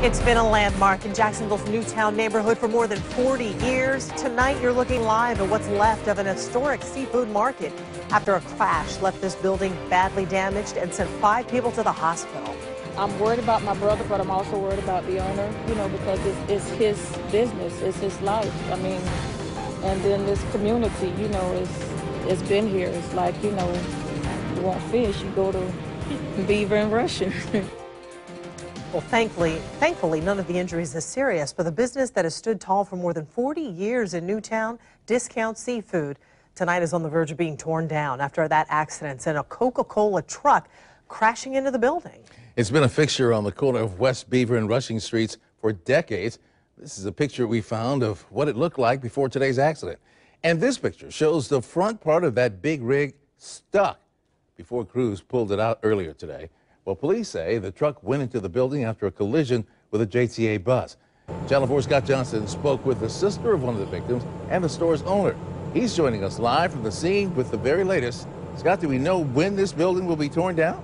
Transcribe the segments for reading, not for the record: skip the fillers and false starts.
It's been a landmark in Jacksonville's Newtown neighborhood for more than 40 years. Tonight, you're looking live at what's left of an historic seafood market after a crash left this building badly damaged and sent 5 people to the hospital. I'm worried about my brother, but I'm also worried about the owner, because it's his business, it's his life. I mean, and then this community, it's been here. It's like, you want fish, you go to Beaver and Rushing. Well, thankfully, none of the injuries is serious, but the business that has stood tall for more than 40 years in Newtown, Discount Seafood, tonight is on the verge of being torn down after that accident sent a Coca-Cola truck crashing into the building. It's been a fixture on the corner of West Beaver and Rushing Streets for decades. This is a picture we found of what it looked like before today's accident. And this picture shows the front part of that big rig stuck before crews pulled it out earlier today. Well, police say the truck went into the building after a collision with a JTA bus. Channel 4's Scott Johnson spoke with the sister of one of the victims and the store's owner. He's joining us live from the scene with the very latest. Scott, do we know when this building will be torn down?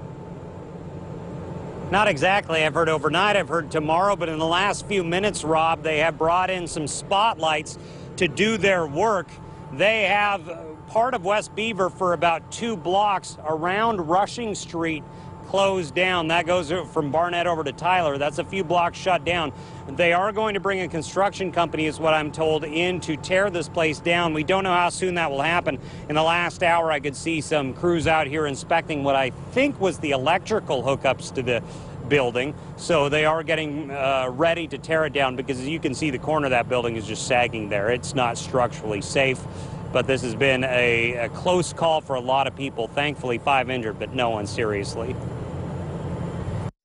Not exactly. I've heard overnight, I've heard tomorrow, but in the last few minutes, Rob, they have brought in some spotlights to do their work. They have part of West Beaver for about 2 blocks around Rushing Street closed down. That goes from Barnett over to Tyler. That's a few blocks shut down. They are going to bring a construction company, is what I'm told, in to tear this place down. We don't know how soon that will happen. In the last hour, I could see some crews out here inspecting what I think was the electrical hookups to the building. So they are getting ready to tear it down because, as you can see, the corner of that building is just sagging there. It's not structurally safe. But this has been a close call for a lot of people. Thankfully, 5 injured, but no one seriously.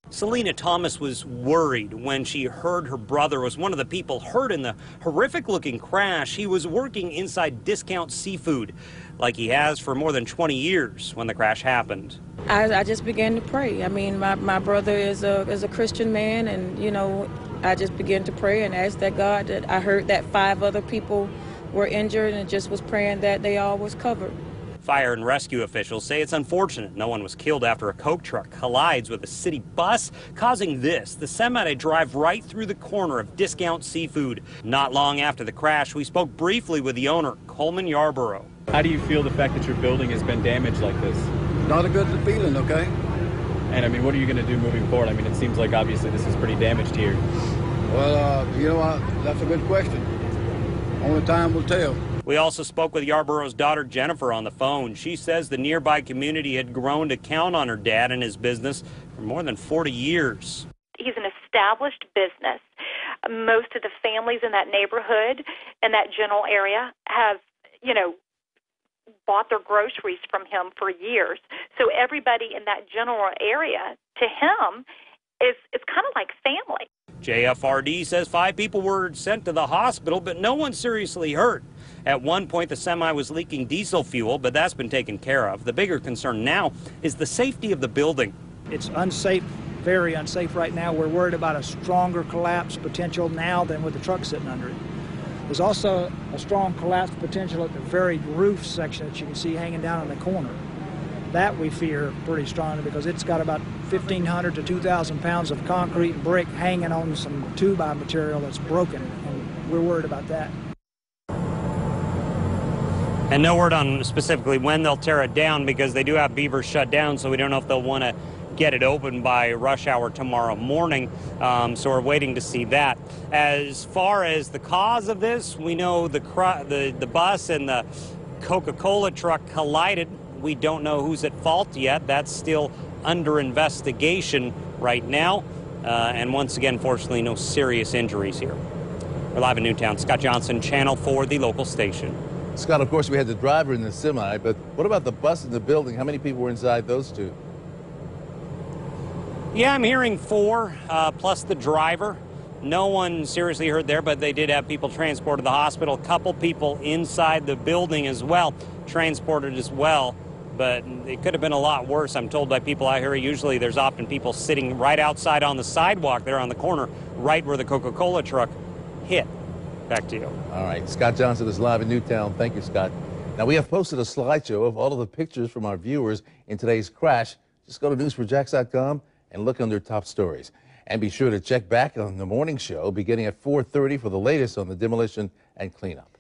Selena Thomas was worried when she heard her brother was one of the people hurt in the horrific-looking crash. He was working inside Discount Seafood like he has for more than 20 years when the crash happened. I just began to pray. I mean, my brother is a Christian man, and, I just began to pray and ask that God, that I heard that 5 other people were injured, and just was praying that they all was covered. Fire and rescue officials say it's unfortunate no one was killed after a Coke truck collides with a city bus, causing the semi to drive right through the corner of Discount Seafood. Not long after the crash, we spoke briefly with the owner, Coleman Yarborough. How do you feel the fact that your building has been damaged like this? Not a good feeling, okay? And I mean, what are you going to do moving forward? I mean, it seems like obviously this is pretty damaged here. Well, that's a good question. Only time will tell. We also spoke with Yarborough's daughter, Jennifer, on the phone. She says the nearby community had grown to count on her dad and his business for more than 40 years. He's an established business. Most of the families in that neighborhood and that general area have, bought their groceries from him for years. So everybody in that general area, to him, it's kind of like family. JFRD says 5 people were sent to the hospital, but no one seriously hurt. At one point, the semi was leaking diesel fuel, but that's been taken care of. The bigger concern now is the safety of the building. It's unsafe, very unsafe right now. We're worried about a stronger collapse potential now than with the truck sitting under it. There's also a strong collapse potential at the very roof section that you can see hanging down in the corner. That we fear pretty strongly because it's got about 1,500 to 2,000 pounds of concrete and brick hanging on some 2x material that's broken, and we're worried about that. And no word on specifically when they'll tear it down because they do have Beaver shut down, so we don't know if they'll want to get it open by rush hour tomorrow morning. So we're waiting to see that. As far as the cause of this, we know the bus and the Coca-Cola truck collided. We don't know who's at fault yet. That's still under investigation right now. And once again, fortunately, no serious injuries here. We're live in Newtown. Scott Johnson, Channel 4, the local station. Scott, of course, we had the driver in the semi, but what about the bus in the building? How many people were inside those 2? Yeah, I'm hearing 4, plus the driver. No one seriously hurt there, but they did have people transported to the hospital. A couple people inside the building as well, transported as well. But it could have been a lot worse. I'm told by people out here, usually there's often people sitting right outside on the sidewalk there on the corner, right where the Coca-Cola truck hit. Back to you. All right. Scott Johnson is live in Newtown. Thank you, Scott. Now, we have posted a slideshow of all of the pictures from our viewers in today's crash. Just go to news4jax.com and look under top stories. And be sure to check back on the morning show beginning at 4:30 for the latest on the demolition and cleanup.